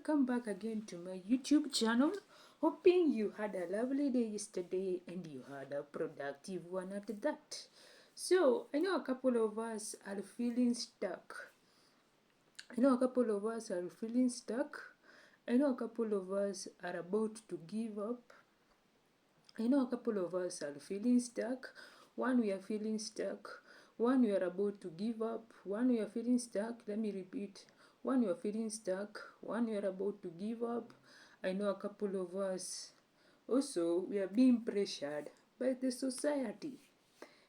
welcome back again to my YouTube channel. Hoping you had a lovely day yesterday and you had a productive one at that. So, I know a couple of us are feeling stuck. I know a couple of us are feeling stuck. I know a couple of us are about to give up. I know a couple of us are feeling stuck. One, we are feeling stuck. One, we are about to give up. One, we are feeling stuck. Let me repeat. One, you are feeling stuck. One, you are about to give up. I know a couple of us also, we are being pressured by the society.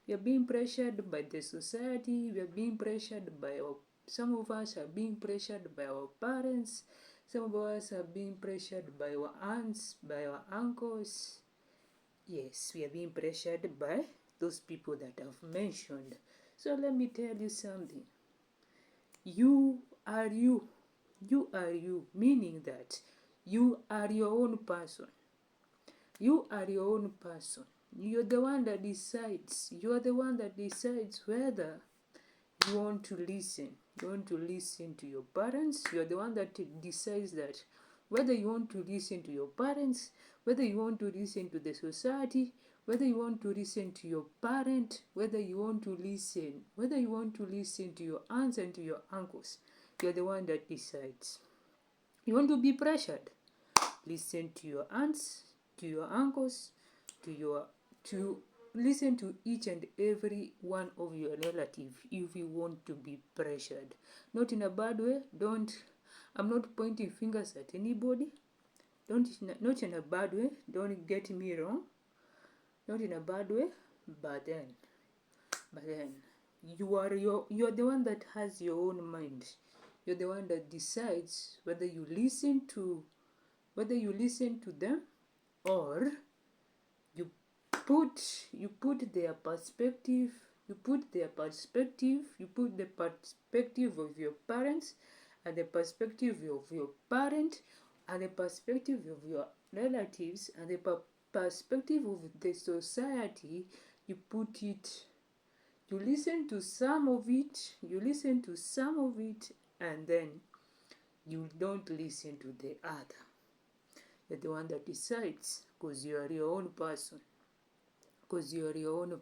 We are being pressured by the society. We are being pressured by some of us are being pressured by our parents. Some of us are being pressured by our aunts, by our uncles. Yes, we are being pressured by those people that I've mentioned. So let me tell you something. You are you. You are you, meaning that you are your own person. You are your own person. You're the one that decides. You are the one that decides whether you want to listen. You want to listen to your parents. You're the one that decides that whether you want to listen to your parents, whether you want to listen to the society, whether you want to listen to your parent, whether you want to listen to your aunts and to your uncles. You're the one that decides. You want to be pressured. Listen to your aunts, to your uncles, to listen to each and every one of your relatives if you want to be pressured. Not in a bad way. I'm not pointing fingers at anybody. Not in a bad way. Don't get me wrong. Not in a bad way. But then you're the one that has your own mind. You're the one that decides whether you listen to them or you put their perspective, you put the perspective of your parents and the perspective of your parent and the perspective of your relatives and the perspective of the society. You listen to some of it, and then you don't listen to the other. You're the one that decides because you are your own person. You are your own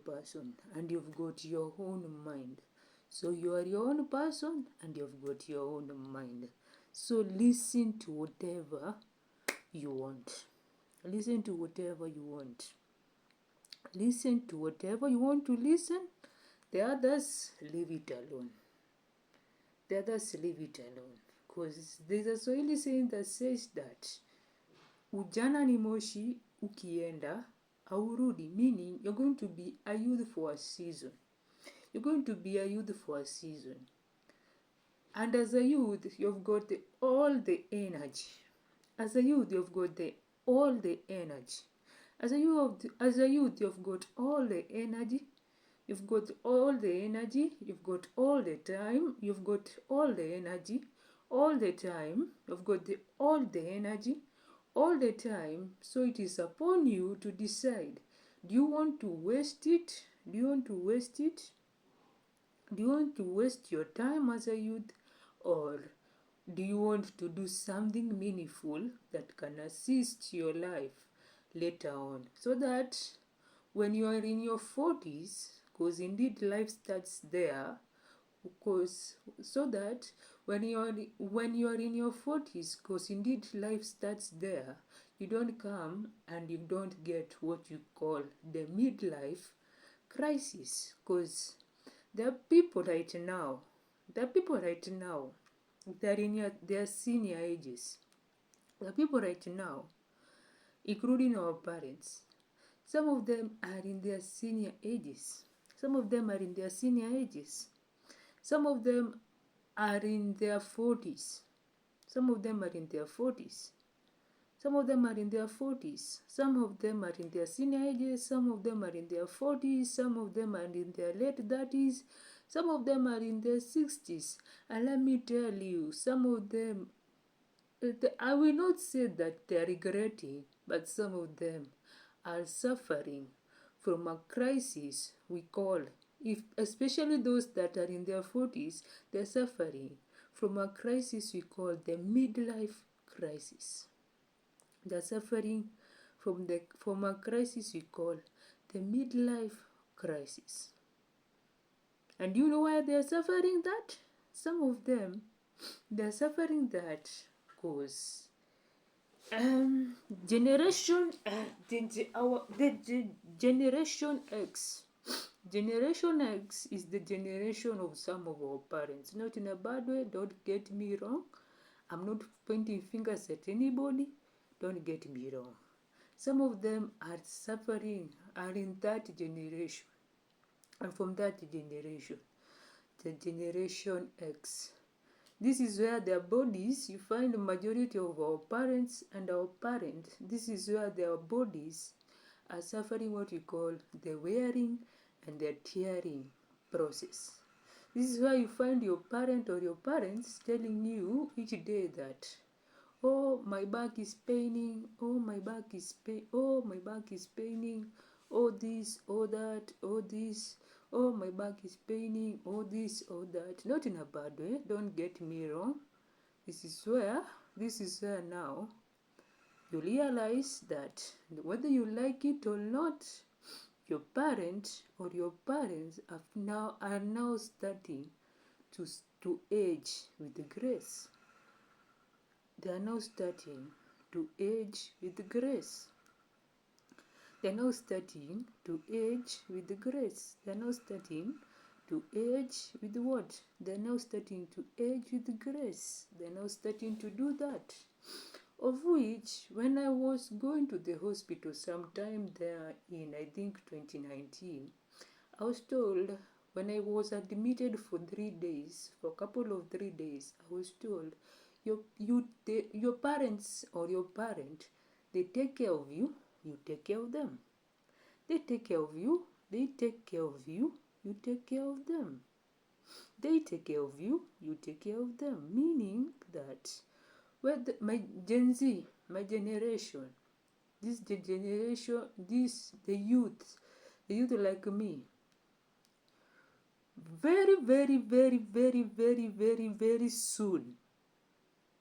person and you've got your own mind. So you are your own person and you've got your own mind. So listen to whatever you want. Listen to whatever you want. Listen to whatever you want to listen. The others, leave it alone. Because there's a Swahili saying that says that ujana ni moshi, ukienda haurudi, meaning you're going to be a youth for a season. And as a youth, you've got all the energy. As a youth, you've got all the energy. As a youth, you've got all the energy. You've got all the energy. You've got all the time. You've got all the energy. All the time. You've got all the energy. All the time. So it is upon you to decide. Do you want to waste it? Do you want to waste your time as a youth? Or do you want to do something meaningful that can assist your life later on? So that when you are in your 40s, because indeed life starts there, so that when you are in your 40s, because indeed life starts there, you don't come and you don't get what you call the midlife crisis. Because there are people right now that are in their senior ages. There are people right now, including our parents. Some of them are in their senior ages. Some of them are in their 40s. Some of them are in their senior ages. Some of them are in their 40s. Some of them are in their late 30s. Some of them are in their 60s. And let me tell you, some of them, I will not say that they are regretting, but some of them are suffering from a crisis we call, especially those that are in their 40s, they're suffering from a crisis we call the midlife crisis. They're suffering from a crisis we call the midlife crisis. And you know why they're suffering that? Some of them, they're suffering that because generation Generation X. Generation X is the generation of some of our parents. Not in a bad way, don't get me wrong. I'm not pointing fingers at anybody. Don't get me wrong. Some of them are suffering, are in that generation. And from that generation, the Generation X. This is where their bodies, you find the majority of our parents and our parents, this is where their bodies are suffering what we call the wearing and the tearing process. This is where you find your parent or your parents telling you each day that, oh, my back is paining, oh, my back is paining, oh, this, oh, that, oh, this, oh, my back is paining, oh, this, oh, that. Not in a bad way, don't get me wrong. This is where now you realize that whether you like it or not, your parent or your parents are now starting to age with grace. They are now starting to age with grace. They're now starting to age with grace. They're now starting to age with what? They're now starting to age with grace. They're now starting to do that. Of which, when I was going to the hospital sometime there in, I think, 2019, I was told, when I was admitted for 3 days, for a couple of 3 days, I was told, your parents or your parent, they take care of you, you take care of them. They take care of you, they take care of you, you take care of them. They take care of you, you take care of them. Meaning that my Gen Z, my generation, the youth like me, very, very, very, very, very, very, very soon,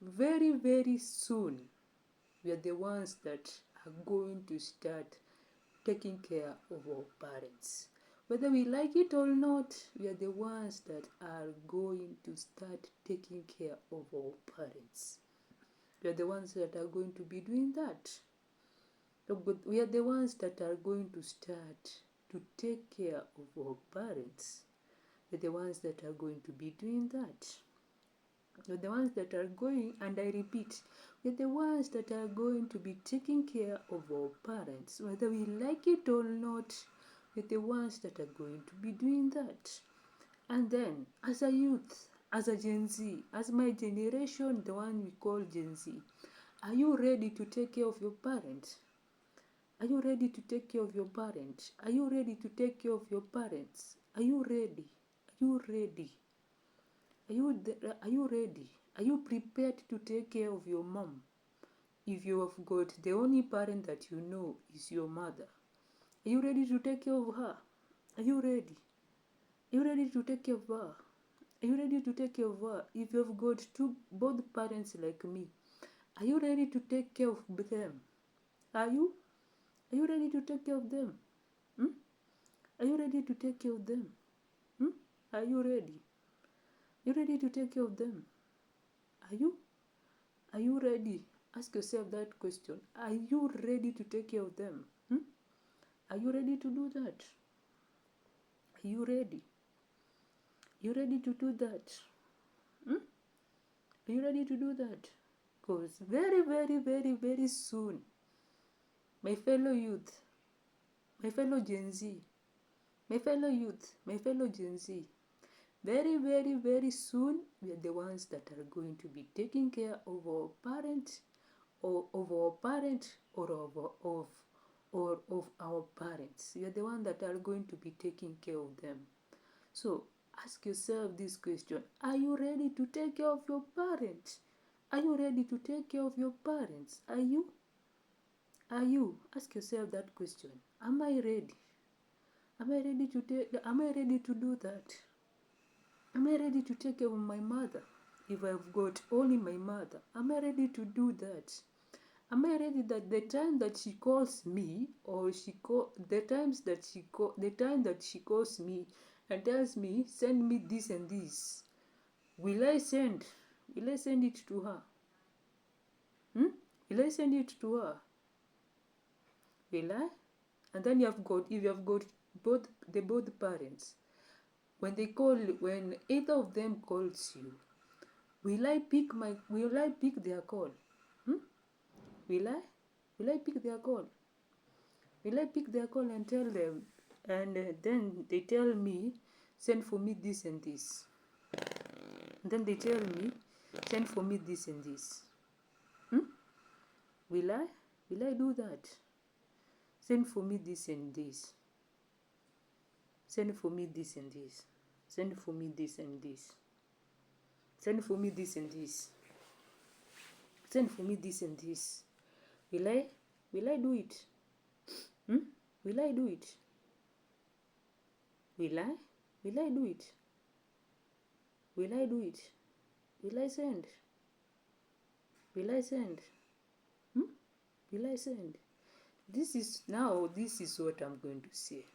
very, very soon, we are the ones that are going to start taking care of our parents. Whether we like it or not, we are the ones that are going to start taking care of our parents. We are the ones that are going to be doing that. We are the ones that are going to start to take care of our parents. We are the ones that are going to be doing that. We are the ones that are going, and I repeat, we are the ones that are going to be taking care of our parents. Whether we like it or not, we are the ones that are going to be doing that. And then, as a youth, as a Gen Z, as my generation, the one we call Gen Z, are you ready to take care of your parents? Are you ready to take care of your parents? Are you ready to take care of your parents? Are you ready? Are you ready? Are you ready? Are you prepared to take care of your mom? If you have got the only parent that you know is your mother, are you ready to take care of her? Are you ready? Are you ready to take care of her? Are you ready to take care of her? If you have got both parents like me, are you ready to take care of them? Are you? Are you ready to take care of them? Are you ready to take care of them? Are you ready? Are you ready to take care of them? Are you? Are you ready? Ask yourself that question. Are you ready to take care of them? Are you ready to do that? Are you ready? Are you ready to do that? Are you ready to do that? Because very, very, very, very soon, my fellow youth, my fellow Gen Z, my fellow youth, my fellow Gen Z, very, very, very soon, we are the ones that are going to be taking care of our parents, or of our parents, or of our parents. We are the ones that are going to be taking care of them. So ask yourself this question: are you ready to take care of your parents? Are you ready to take care of your parents? Are you? Are you? Ask yourself that question. Am I ready? Am I ready to do that? Am I ready to take care of my mother? if I've got only my mother, am I ready to do that? Am I ready that the time that she calls me, or the time that she calls me and tells me, send me this and this, will I send it to her? Will I send it to her? Will I? And then if you have got both parents, when either of them calls you, will I pick their call? Will I pick their call? Will I pick their call and tell them, and then they tell me, send for me this and this. And then they tell me, send for me this and this. Will I? Will I do that? Send for me this and this. Send for me this and this. Send for me this and this. Send for me this and this. Send for me this and this. Will I? Will I do it? Will I do it? Will I? Will I do it? Will I do it? Will I send? Will I send? Will I send? This is what I'm going to say.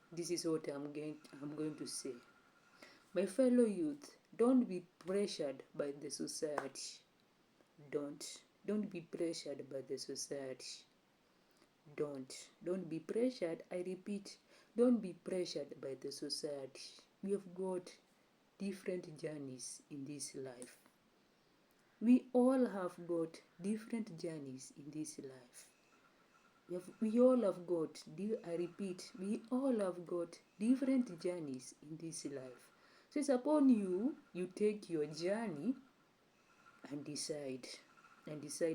This is what I'm going to say. My fellow youth, don't be pressured by the society. Don't be pressured by the society. Don't be pressured. I repeat, don't be pressured by the society. We have got different journeys in this life. We all have got different journeys in this life. We all have got, I repeat, we all have got different journeys in this life. So it's upon you take your journey and decide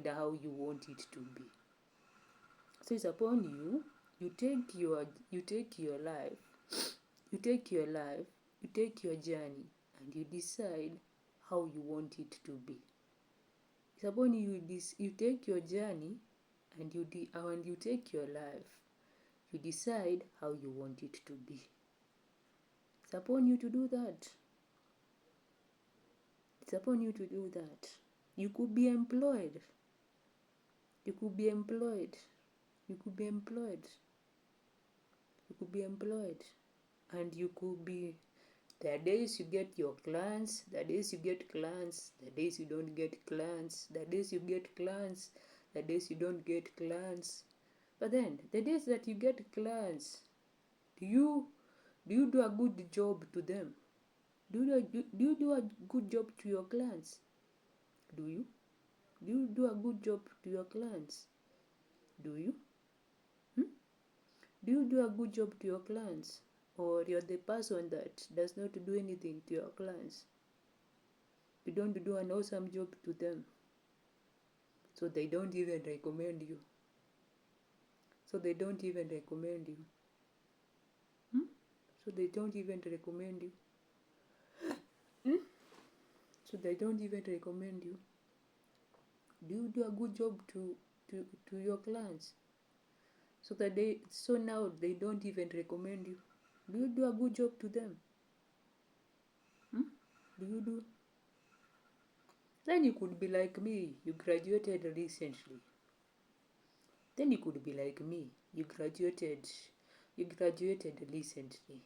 how you want it to be. So it's upon you take your life, you take your journey, and you decide how you want it to be. It's upon you, you take your journey and you take your life, you decide how you want it to be. It's upon you to do that. It's upon you to do that. You could be employed. You could be employed. You could be employed. You could be employed. And you could be, there are days you get your clients, there are days you get clients, there are days you don't get clients, there are days you get clients, there are days you don't get clients. But then, the days that you get clients, do you do a good job to them? Do you do a good job to your clients? Do you? Do you do a good job to your clients? Do you? Do you do a good job to your clients? Or you're the person that does not do anything to your clients? You don't do an awesome job to them, so they don't even recommend you. So they don't even recommend you. So they don't even recommend you. So they don't even recommend you. Do you do a good job to your clients? So now they don't even recommend you. Do you do a good job to them? Do you do? Then you could be like me. You graduated recently. Then you could be like me. You graduated recently.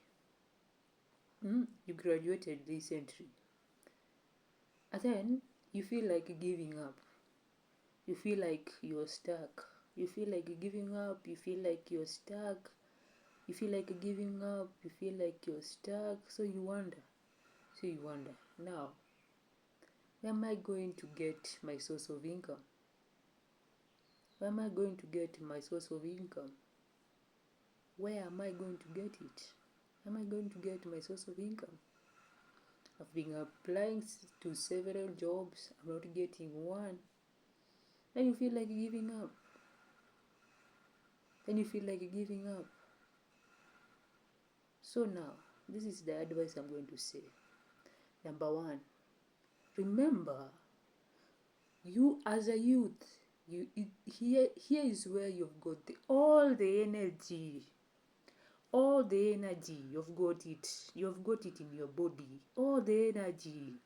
You graduated recently. And then you feel like giving up. You feel like you're stuck. You feel like giving up. You feel like you're stuck. You feel like giving up. You feel like you're stuck. So you wonder. Now, where am I going to get my source of income? Where am I going to get my source of income? Where am I going to get it? Where am I going to get my source of income? I've been applying to several jobs. I'm not getting one. Then you feel like giving up. So now, this is the advice I'm going to say. Number one, remember, you as a youth, here is where you've got all the energy. You've got it in your body. All the energy.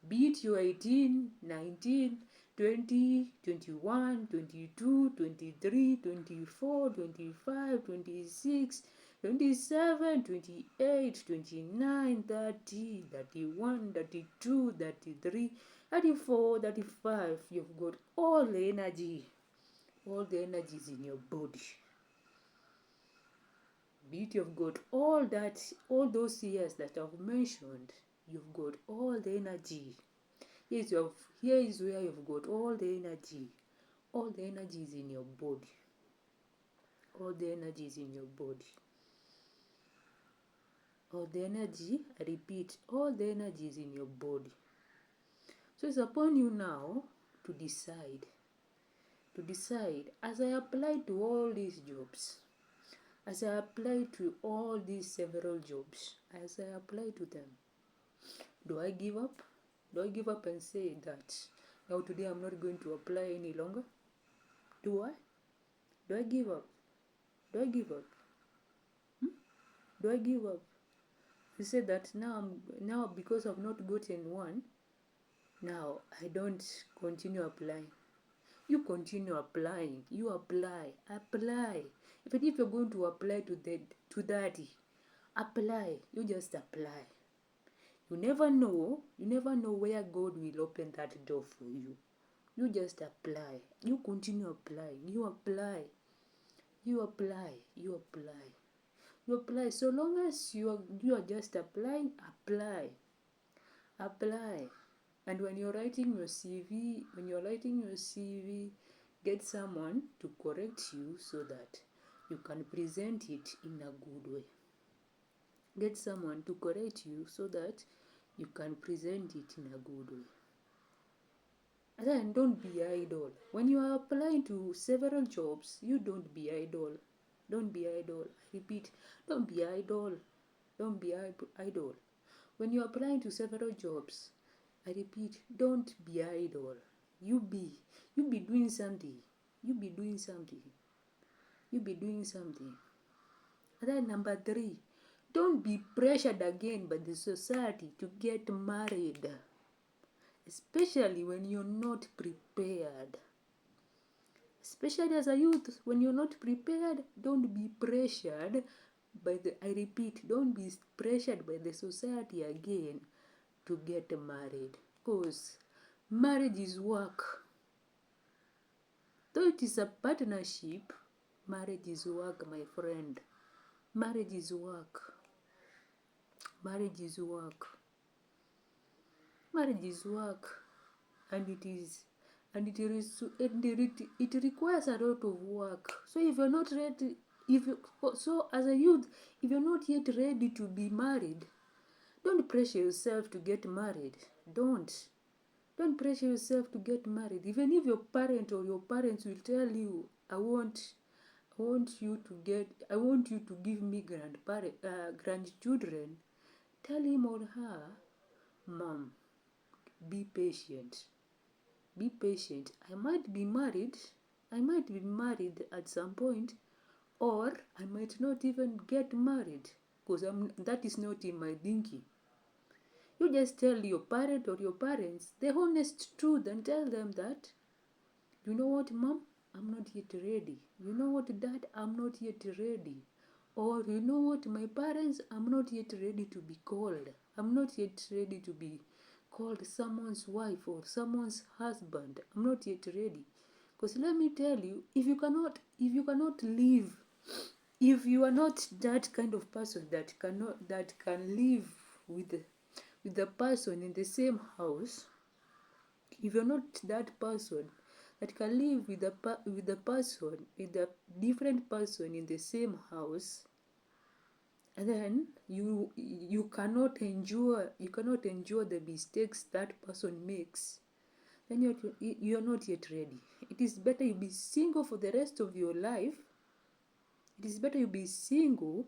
Be it you're 18, 19, 20, 21, 22, 23, 24, 25, 26, 27, 28, 29, 30, 31, 32, 33, 34, 35. You've got all the energy. All the energy is in your body. Be it you've got all those years that I've mentioned, you've got all the energy. Here is where you've got all the energy. All the energy is in your body. All the energy is in your body. All the energy, I repeat, all the energy is in your body. So it's upon you now to decide. To decide, as I apply to all these jobs, as I apply to all these several jobs, as I apply to them, do I give up? Do I give up and say that now today I'm not going to apply any longer? Do I? Do I give up? Do I give up? Do I give up? You say that now because I've not gotten one, now I don't continue applying. You continue applying. You apply. Even if you're going to apply to daddy, apply. You just apply. You never know where God will open that door for you. You just apply. You continue applying. You apply. You apply. You apply. You apply. So long as you are just applying, apply. And when you're writing your CV, get someone to correct you so that you can present it in a good way. Get someone to correct you so that you can present it in a good way. And then don't be idle. When you are applying to several jobs, you don't be idle. Don't be idle. I repeat, don't be idle. Don't be idle. When you are applying to several jobs, I repeat, don't be idle. You be doing something. You be doing something. And then number 3, don't be pressured again by the society to get married. Especially when you're not prepared. Especially as a youth, when you're not prepared, don't be pressured don't be pressured by the society again to get married. Because marriage is work. Though it is a partnership, marriage is work, my friend. Marriage is work. Marriage is work. Marriage is work. And it requires a lot of work. So if you're not ready, as a youth, if you're not yet ready to be married, don't pressure yourself to get married. Don't pressure yourself to get married. Even if your parent or your parents will tell you, I want you to give me grandchildren, tell him or her, Mom, be patient. Be patient. I might be married at some point, or I might not even get married, because that is not in my thinking. You just tell your parent or your parents the honest truth and tell them that, you know what, Mom, I'm not yet ready. You know what, Dad, I'm not yet ready. Or you know what, my parents, I'm not yet ready to be called. I'm not yet ready to be called someone's wife or someone's husband. I'm not yet ready. Because let me tell you, if you cannot live, if you are not that kind of person that can live with the person in the same house, if you're not that person that can live with the different person in the same house, and then you cannot endure the mistakes that person makes, then you're not yet ready. It is better you be single for the rest of your life. It is better you be single.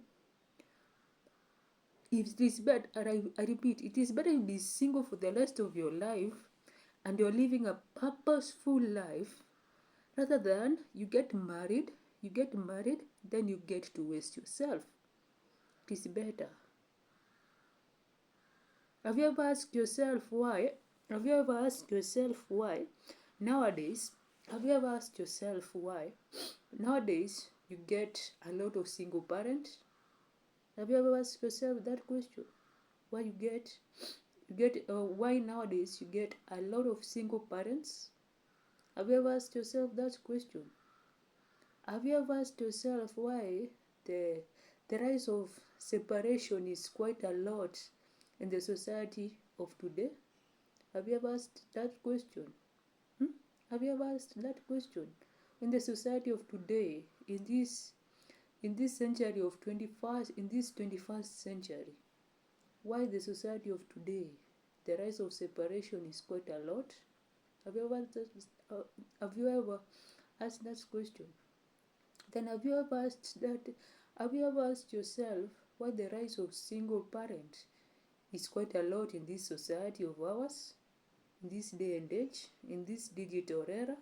I repeat, it is better you be single for the rest of your life and you're living a purposeful life, rather than you get married, then you get to waste yourself. It is better. Have you ever asked yourself why Have you ever asked yourself why? Nowadays, have you ever asked yourself why? Nowadays, you get a lot of single parents. Have you ever asked yourself that question? Why why nowadays you get a lot of single parents? Have you ever asked yourself that question? Have you ever asked yourself why the the rise of separation is quite a lot in the society of today? Have you ever asked that question? Hmm? Have you ever asked that question? In the society of today, in this century of 21st, in this 21st century, why the society of today, the rise of separation is quite a lot? Have you ever have you ever asked that question? Then have you ever asked yourself why the rise of single parent is quite a lot in this society of ours, in this day and age, in this digital era?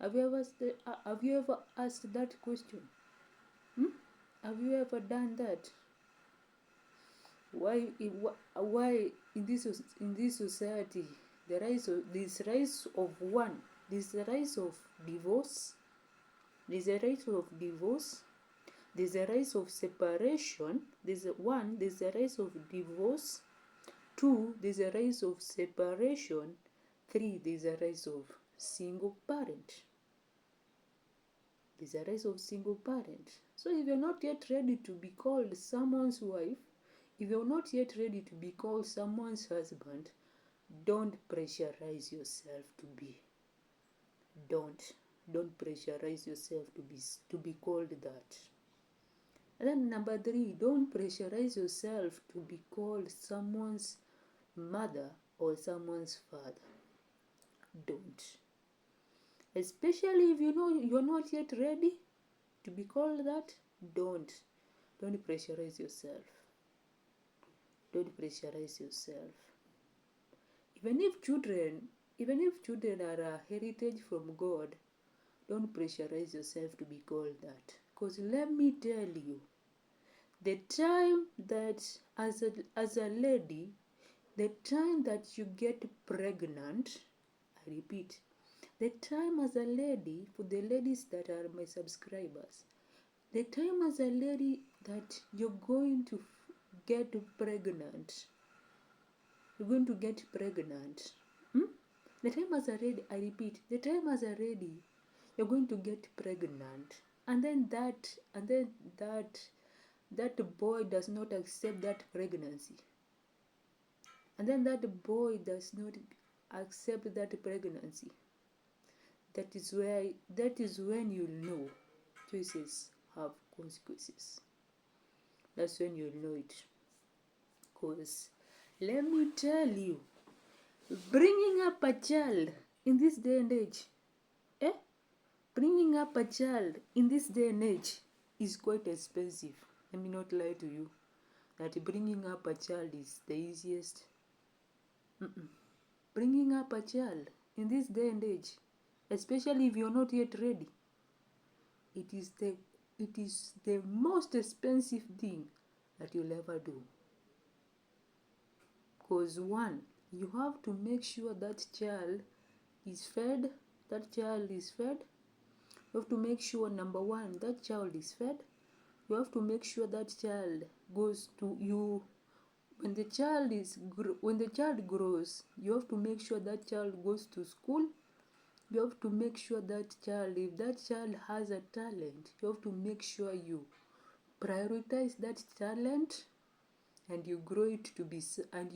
Have you ever asked that question? Hmm? Have you ever done that? Why in this society the rise of this rise of divorce, there's a rise of divorce, there's a rise of separation, there's a rise of divorce, 2, there's a rise of separation, 3, there's a rise of single parent. There's a rise of single parent. So if you're not yet ready to be called someone's wife, if you're not yet ready to be called someone's husband, don't pressurize yourself to be. Don't pressurize yourself to be called that. And then number 3, don't pressurize yourself to be called someone's mother or someone's father. Don't. Especially if you know you're not yet ready to be called that, don't pressurize yourself. Don't pressurize yourself. Even if children are a heritage from God, don't pressurize yourself to be called that. Because let me tell you, the time that as a lady, the time that you get pregnant, I repeat, the time as a lady, for the ladies that are my subscribers, the time as a lady that you're going to get pregnant, the time as a lady, I repeat, the time as a lady, you're going to get pregnant, and then that boy does not accept that pregnancy, and then that boy does not accept that pregnancy. That is when you know choices have consequences. That's when you know it. Because let me tell you, bringing up a child in this day and age, bringing up a child in this day and age is quite expensive. Let me not lie to you that bringing up a child is the easiest. Bringing up a child in this day and age, especially if you're not yet ready, it is the most expensive thing that you'll ever do. Because 1, you have to make sure that child is fed. You have to make sure, number 1, that child is fed. You have to make sure that child goes to you. When the child grows, you have to make sure that child goes to school. You have to make sure that child, if that child has a talent, you have to make sure you prioritize that talent, and you grow it to be, and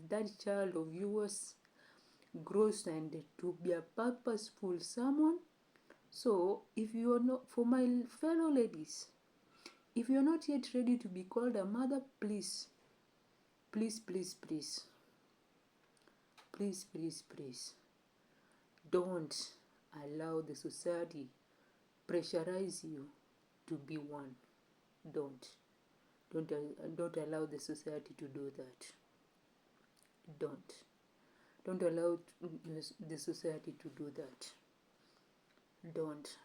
that child of yours grows and to be a purposeful someone. So if you are not, for my fellow ladies, if you're not yet ready to be called a mother, please don't allow the society pressurize you to be one. Don't allow the society to do that. Don't allow the society to do that. Don't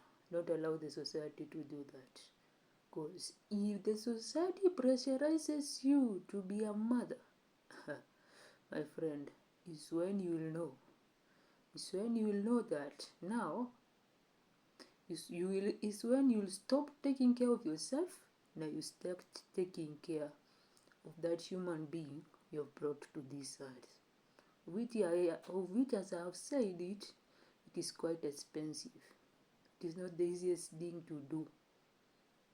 allow the society to do that. Because if the society pressurizes you to be a mother, my friend, is when you will know. Is when you will know that now is when you'll stop taking care of yourself. Now you start taking care of that human being you have brought to this earth. Of which, as I have said it is quite expensive. It is not the easiest thing to do.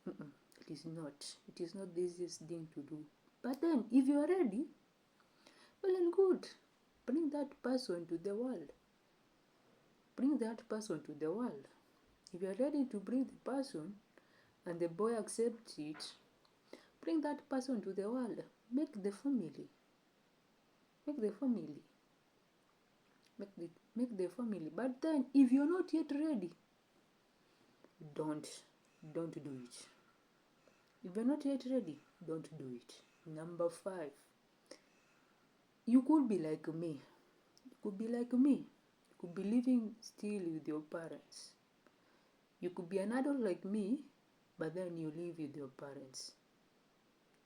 It is not. It is not the easiest thing to do. But then, if you are ready, well and good. Bring that person to the world. Bring that person to the world. If you are ready to bring the person and the boy accepts it, bring that person to the world. Make the family. Make the family. Make the family. But then, if you're not yet ready, don't do it. If you're not yet ready, don't do it. Number 5, you could be like me. You could be like me. You could be living still with your parents. You could be an adult like me, but then you live with your parents.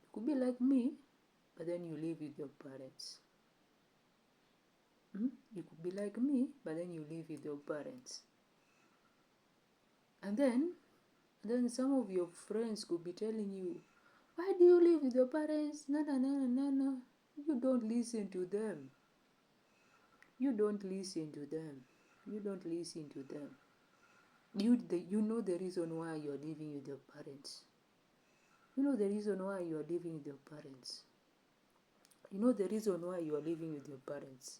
You could be like me, but then you live with your parents. You could be like me, but then you live with your parents. And then some of your friends could be telling you, why do you live with your parents? No. You don't listen to them. You don't listen to them. You don't listen to them. You know the reason why you're living with your parents. You know the reason why you're living with your parents. You know the reason why you're living with your parents.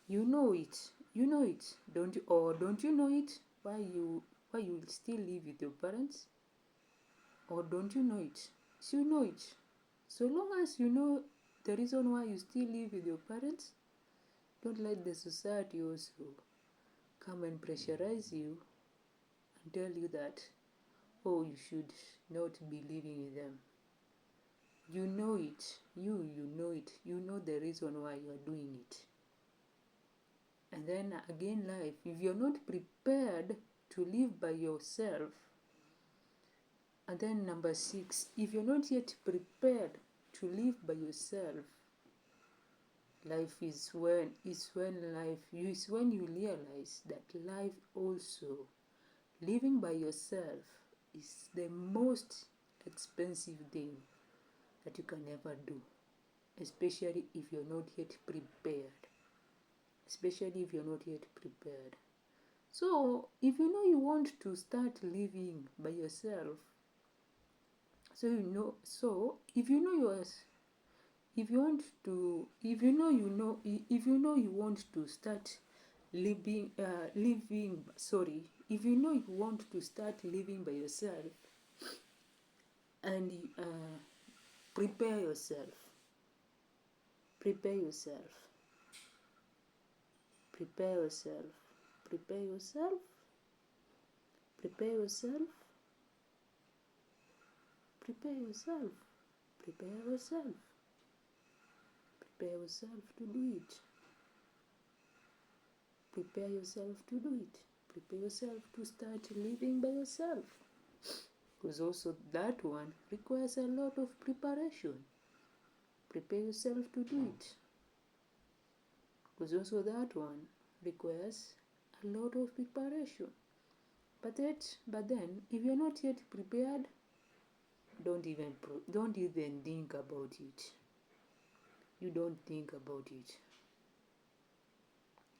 You know it. You know it. Don't you know it? Why you still live with your parents? Or don't you know it? So you know it. So long as you know the reason why you still live with your parents, don't let the society also come and pressurize you and tell you that, oh, you should not be living with them. You know it. You know it. You know the reason why you are doing it. And then again, life, if you're not prepared to live by yourself, and then number 6, if you're not yet prepared to live by yourself, life is when you realize that life also, living by yourself, is the most expensive thing that you can ever do, especially if you're not yet prepared. So if you know you want to start living by yourself, if you want to start living by yourself, and prepare yourself. Prepare yourself. Prepare yourself. Prepare yourself. Prepare yourself. Prepare yourself. Prepare yourself. Prepare yourself to do it. Prepare yourself to do it. Prepare yourself to start living by yourself. Because also that one requires a lot of preparation. Prepare yourself to do it. Because also that one requires a lot of preparation. But then, if you're not yet prepared, don't even think about it. You don't think about it.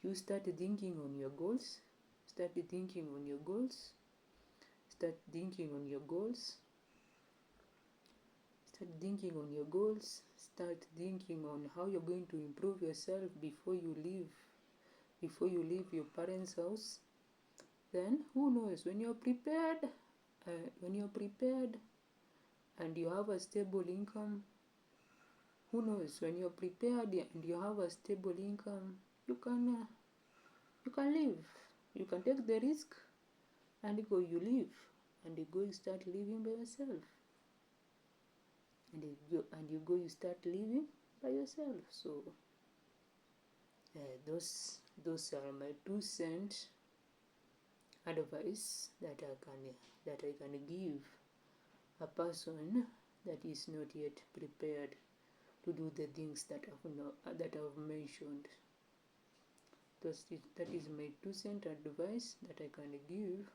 You start thinking on your goals. Start thinking on your goals. Start thinking on your goals. Start thinking on your goals. Start thinking on how you're going to improve yourself before you leave your parents' house. Then who knows, when you're prepared and you have a stable income, who knows, when you're prepared and you have a stable income, you can live. You can take the risk and you live, and you start living by yourself. And you start living by yourself. So those are my 2 cents advice that I can give a person that is not yet prepared to do the things that I've mentioned. That is my 2 cent advice that I can give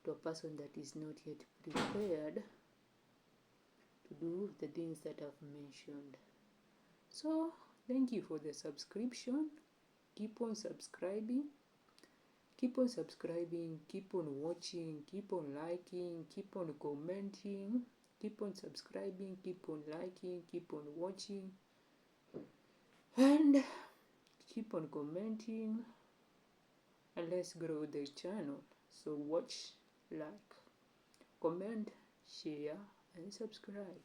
to a person that is not yet prepared to do the things that I've mentioned. So thank you for the subscription. Keep on subscribing, keep on watching, keep on liking, keep on commenting, keep on subscribing, keep on liking, keep on watching, and keep on commenting, and let's grow the channel. So watch, like, comment, share, and subscribe.